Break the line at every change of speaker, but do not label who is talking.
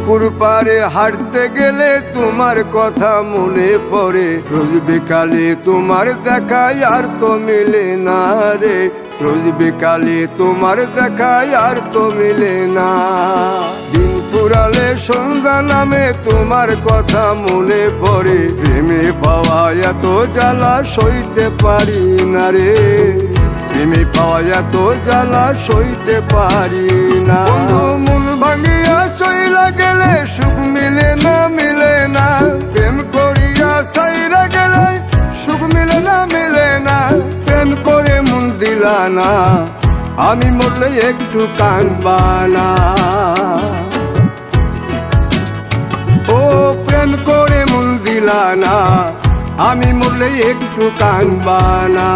পুকুর পাড়ে হাঁটতে গেলে তোমার কথা মনে পড়ে, রোজ বিকালে তোমার দেখায় আর তো মিলে না রে, রোজ বিকালে তোমার দেখায় আর তো মিলে না। দিন ফুরালে সন্ধ্যা নামে তোমার কথা মনে পড়ে, প্রেমে পাওয়া এত জ্বালা সইতে পারি না রে, প্রেমে পাওয়া এত জ্বালা সইতে পারি না। মন ভাঙিয়া চইলা গেলে সুখ মিলে না, মিলে না, প্রেম করিয়া সাইরা গেলে সুখ মিলে না, মিলে না, প্রেম করে মন দিলা না, আমি মরলে একটু কাঁদবা না। ও প্রেম করে মন দিলা না, আমি মরলে একটু কাঁদবা না।